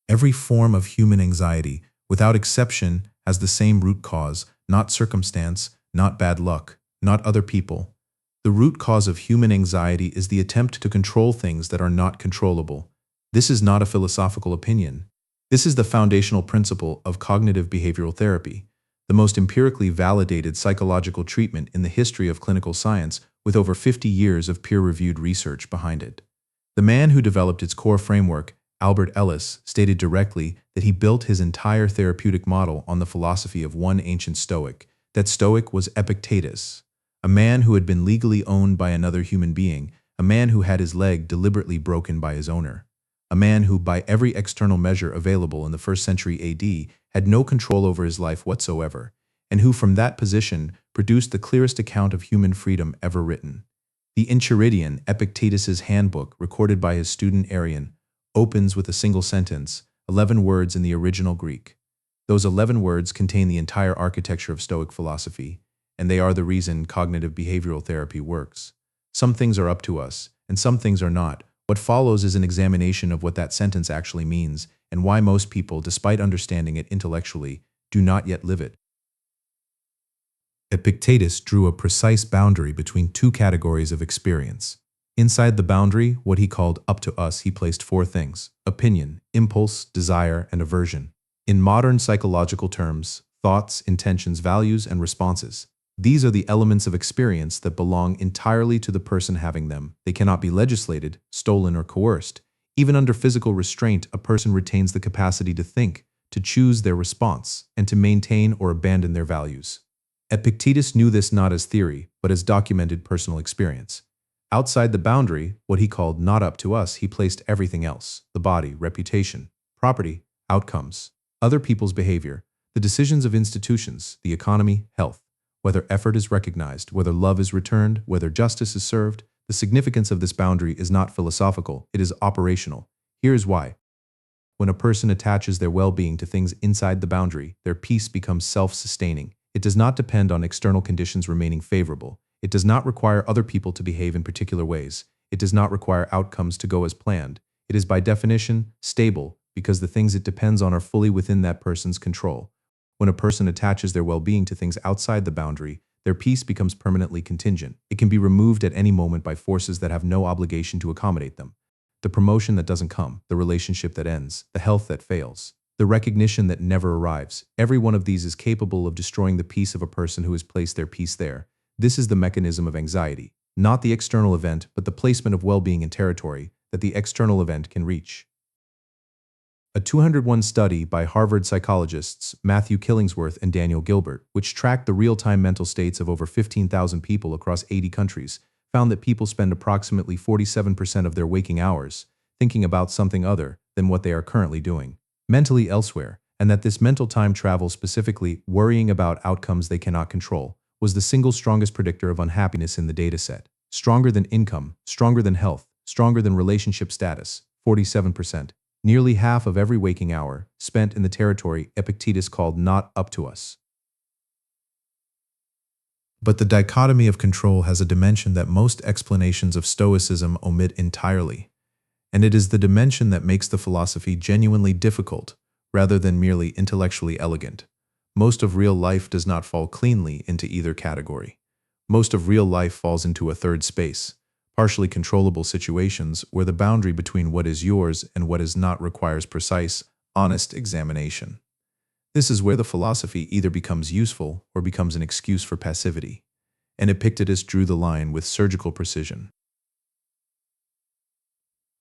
Every form of human anxiety, without exception, has the same root cause, not circumstance, not bad luck, not other people. The root cause of human anxiety is the attempt to control things that are not controllable. This is not a philosophical opinion. This is the foundational principle of cognitive behavioral therapy, the most empirically validated psychological treatment in the history of clinical science, with over 50 years of peer-reviewed research behind it. The man who developed its core framework, Albert Ellis, stated directly that he built his entire therapeutic model on the philosophy of one ancient Stoic. That Stoic was Epictetus, a man who had been legally owned by another human being, a man who had his leg deliberately broken by his owner, a man who, by every external measure available in the 1st century AD, had no control over his life whatsoever, and who from that position produced the clearest account of human freedom ever written. The Enchiridion, Epictetus's handbook, recorded by his student Arian, opens with a single sentence, 11 words in the original Greek. Those 11 words contain the entire architecture of Stoic philosophy, and they are the reason cognitive behavioral therapy works. Some things are up to us, and some things are not. What follows is an examination of what that sentence actually means, and why most people, despite understanding it intellectually, do not yet live it. Epictetus drew a precise boundary between two categories of experience. Inside the boundary, what he called up to us, he placed 4 things: opinion, impulse, desire, and aversion. In modern psychological terms, thoughts, intentions, values, and responses. These are the elements of experience that belong entirely to the person having them. They cannot be legislated, stolen, or coerced. Even under physical restraint, a person retains the capacity to think, to choose their response, and to maintain or abandon their values. Epictetus knew this not as theory, but as documented personal experience. Outside the boundary, what he called not up to us, he placed everything else: the body, reputation, property, outcomes, other people's behavior, the decisions of institutions, the economy, health, whether effort is recognized, whether love is returned, whether justice is served. The significance of this boundary is not philosophical, it is operational. Here is why. When a person attaches their well-being to things inside the boundary, their peace becomes self-sustaining. It does not depend on external conditions remaining favorable. It does not require other people to behave in particular ways. It does not require outcomes to go as planned. It is by definition stable because the things it depends on are fully within that person's control. When a person attaches their well-being to things outside the boundary, their peace becomes permanently contingent. It can be removed at any moment by forces that have no obligation to accommodate them. The promotion that doesn't come, the relationship that ends, the health that fails, the recognition that never arrives. Every one of these is capable of destroying the peace of a person who has placed their peace there. This is the mechanism of anxiety, not the external event, but the placement of well-being in territory that the external event can reach. A 201 study by Harvard psychologists Matthew Killingsworth and Daniel Gilbert, which tracked the real-time mental states of over 15,000 people across 80 countries, found that people spend approximately 47% of their waking hours thinking about something other than what they are currently doing, mentally elsewhere, and that this mental time travel, specifically worrying about outcomes they cannot control, was the single strongest predictor of unhappiness in the dataset. Stronger than income, stronger than health, stronger than relationship status, 47%. Nearly half of every waking hour spent in the territory Epictetus called not up to us. But the dichotomy of control has a dimension that most explanations of Stoicism omit entirely, and it is the dimension that makes the philosophy genuinely difficult, rather than merely intellectually elegant. Most of real life does not fall cleanly into either category. Most of real life falls into a third space, partially controllable situations where the boundary between what is yours and what is not requires precise, honest examination. This is where the philosophy either becomes useful or becomes an excuse for passivity, and Epictetus drew the line with surgical precision.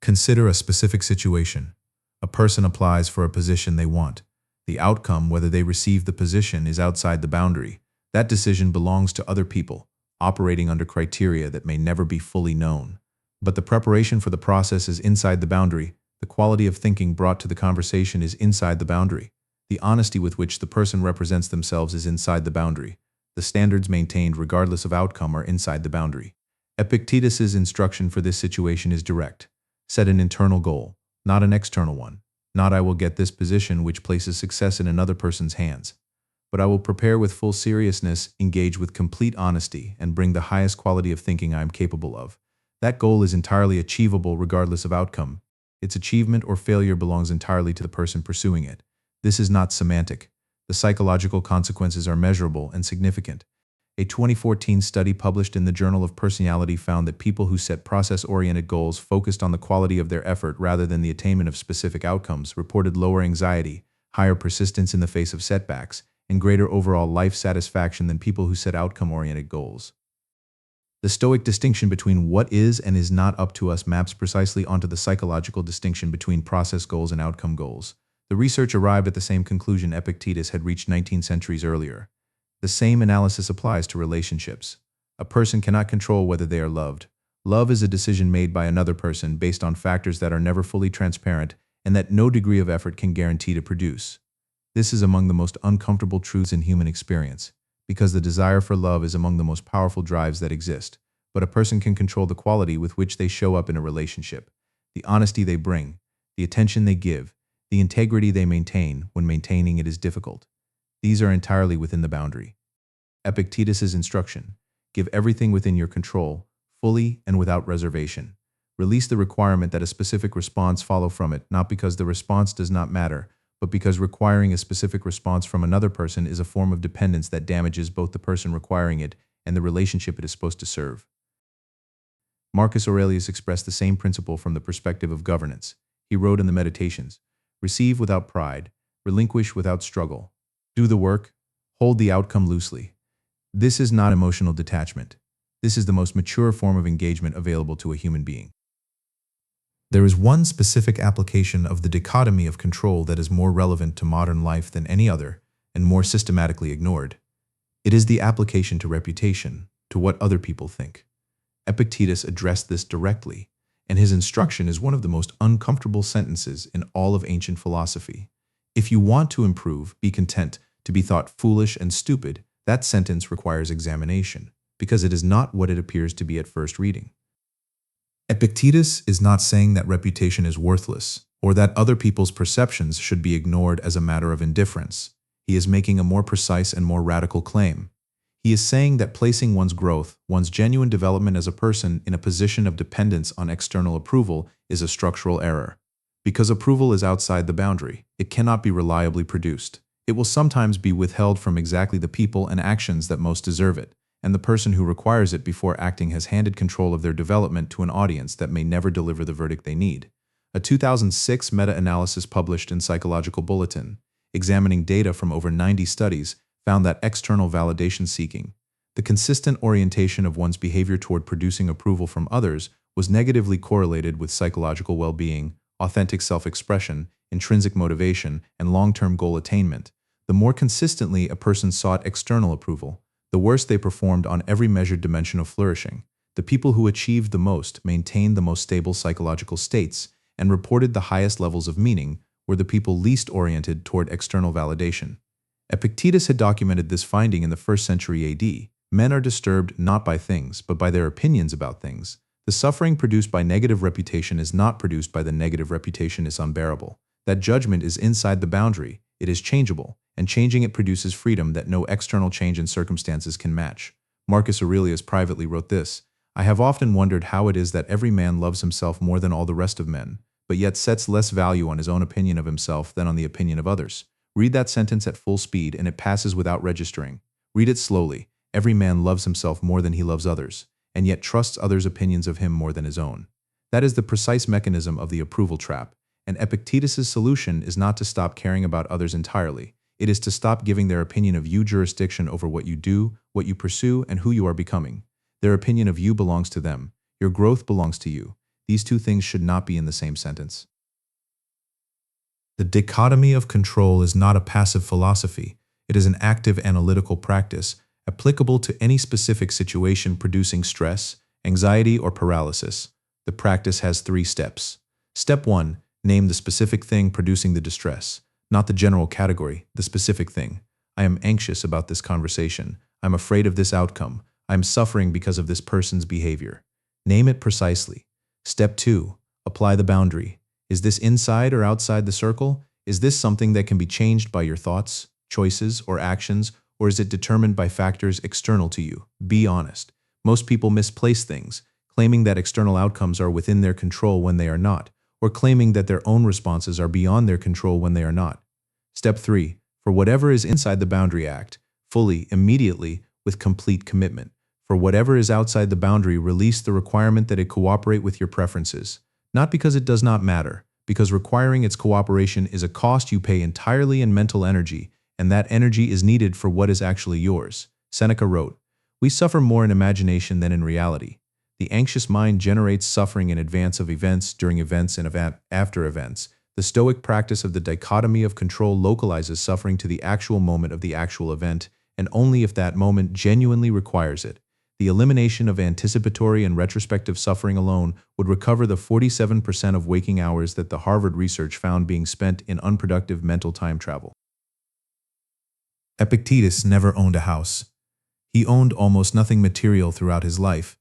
Consider a specific situation. A person applies for a position they want. The outcome, whether they receive the position, is outside the boundary. That decision belongs to other people, operating under criteria that may never be fully known. But the preparation for the process is inside the boundary. The quality of thinking brought to the conversation is inside the boundary. The honesty with which the person represents themselves is inside the boundary. The standards maintained regardless of outcome are inside the boundary. Epictetus's instruction for this situation is direct. Set an internal goal, not an external one. Not I will get this position which places success in another person's hands. But I will prepare with full seriousness, engage with complete honesty, and bring the highest quality of thinking I am capable of. That goal is entirely achievable regardless of outcome. Its achievement or failure belongs entirely to the person pursuing it. This is not semantic. The psychological consequences are measurable and significant. A 2014 study published in the Journal of Personality found that people who set process-oriented goals focused on the quality of their effort rather than the attainment of specific outcomes reported lower anxiety, higher persistence in the face of setbacks, and greater overall life satisfaction than people who set outcome-oriented goals. The Stoic distinction between what is and is not up to us maps precisely onto the psychological distinction between process goals and outcome goals. The research arrived at the same conclusion Epictetus had reached 19 centuries earlier. The same analysis applies to relationships. A person cannot control whether they are loved. Love is a decision made by another person based on factors that are never fully transparent and that no degree of effort can guarantee to produce. This is among the most uncomfortable truths in human experience, because the desire for love is among the most powerful drives that exist. But a person can control the quality with which they show up in a relationship, the honesty they bring, the attention they give, the integrity they maintain when maintaining it is difficult. These are entirely within the boundary. Epictetus's instruction: give everything within your control, fully and without reservation. Release the requirement that a specific response follow from it, not because the response does not matter, but because requiring a specific response from another person is a form of dependence that damages both the person requiring it and the relationship it is supposed to serve. Marcus Aurelius expressed the same principle from the perspective of governance. He wrote in the Meditations, "Receive without pride, relinquish without struggle. Do the work, hold the outcome loosely." This is not emotional detachment. This is the most mature form of engagement available to a human being. There is one specific application of the dichotomy of control that is more relevant to modern life than any other, and more systematically ignored. It is the application to reputation, to what other people think. Epictetus addressed this directly, and his instruction is one of the most uncomfortable sentences in all of ancient philosophy. If you want to improve, be content to be thought foolish and stupid. That sentence requires examination, because it is not what it appears to be at first reading. Epictetus is not saying that reputation is worthless, or that other people's perceptions should be ignored as a matter of indifference. He is making a more precise and more radical claim. He is saying that placing one's growth, one's genuine development as a person in a position of dependence on external approval is a structural error. Because approval is outside the boundary, it cannot be reliably produced. It will sometimes be withheld from exactly the people and actions that most deserve it, and the person who requires it before acting has handed control of their development to an audience that may never deliver the verdict they need. A 2006 meta-analysis published in Psychological Bulletin, examining data from over 90 studies, found that external validation seeking, the consistent orientation of one's behavior toward producing approval from others, was negatively correlated with psychological well-being, authentic self-expression, intrinsic motivation, and long-term goal attainment. The more consistently a person sought external approval, the worse they performed on every measured dimension of flourishing. The people who achieved the most, maintained the most stable psychological states, and reported the highest levels of meaning were the people least oriented toward external validation. Epictetus had documented this finding in the 1st century AD. Men are disturbed not by things, but by their opinions about things. The suffering produced by negative reputation is not produced by the negative reputation is unbearable. That judgment is inside the boundary, it is changeable, and changing it produces freedom that no external change in circumstances can match. Marcus Aurelius privately wrote this: "I have often wondered how it is that every man loves himself more than all the rest of men, but yet sets less value on his own opinion of himself than on the opinion of others." Read that sentence at full speed and it passes without registering. Read it slowly. Every man loves himself more than he loves others, and yet trusts others' opinions of him more than his own. That is the precise mechanism of the approval trap, and Epictetus's solution is not to stop caring about others entirely. It is to stop giving their opinion of you jurisdiction over what you do, what you pursue, and who you are becoming. Their opinion of you belongs to them. Your growth belongs to you. These two things should not be in the same sentence. The dichotomy of control is not a passive philosophy. It is an active analytical practice, applicable to any specific situation producing stress, anxiety, or paralysis. The practice has 3 steps. Step 1. Name the specific thing producing the distress. Not the general category, the specific thing. I am anxious about this conversation. I'm afraid of this outcome. I'm suffering because of this person's behavior. Name it precisely. Step 2. Apply the boundary. Is this inside or outside the circle? Is this something that can be changed by your thoughts, choices, or actions, or is it determined by factors external to you? Be honest. Most people misplace things, claiming that external outcomes are within their control when they are not. or claiming that their own responses are beyond their control when they are not. Step 3. For whatever is inside the boundary, act fully, immediately, with complete commitment. For whatever is outside the boundary, release the requirement that it cooperate with your preferences. Not because it does not matter, because requiring its cooperation is a cost you pay entirely in mental energy, and that energy is needed for what is actually yours. Seneca wrote, "We suffer more in imagination than in reality. The anxious mind generates suffering in advance of events, during events, and after events. The Stoic practice of the dichotomy of control localizes suffering to the actual moment of the actual event, and only if that moment genuinely requires it. The elimination of anticipatory and retrospective suffering alone would recover the 47% of waking hours that the Harvard research found being spent in unproductive mental time travel." Epictetus never owned a house. He owned almost nothing material throughout his life.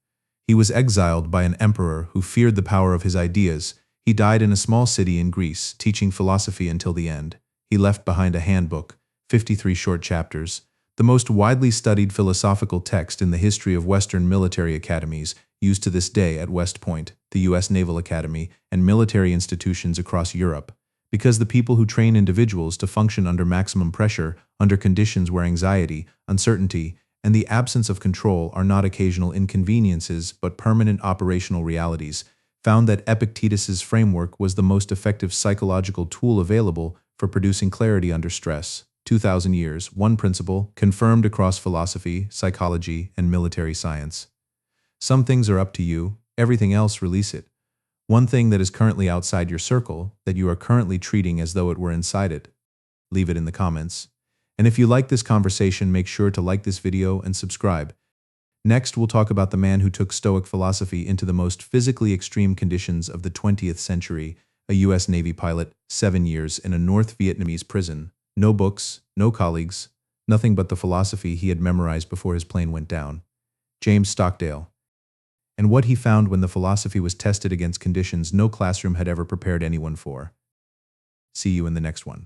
He was exiled by an emperor who feared the power of his ideas. He died in a small city in Greece, teaching philosophy until the end. He left behind a handbook, 53 short chapters, the most widely studied philosophical text in the history of Western military academies, used to this day at West Point, the U.S. Naval Academy, and military institutions across Europe. Because the people who train individuals to function under maximum pressure, under conditions where anxiety, uncertainty, and the absence of control are not occasional inconveniences but permanent operational realities, found that Epictetus's framework was the most effective psychological tool available for producing clarity under stress. 2,000 years, one principle, confirmed across philosophy, psychology, and military science. Some things are up to you, everything else release it. One thing that is currently outside your circle, that you are currently treating as though it were inside it. Leave it in the comments. And if you like this conversation, make sure to like this video and subscribe. Next, we'll talk about the man who took Stoic philosophy into the most physically extreme conditions of the 20th century, a U.S. Navy pilot, 7 years in a North Vietnamese prison. No books, no colleagues, nothing but the philosophy he had memorized before his plane went down. James Stockdale. And what he found when the philosophy was tested against conditions no classroom had ever prepared anyone for. See you in the next one.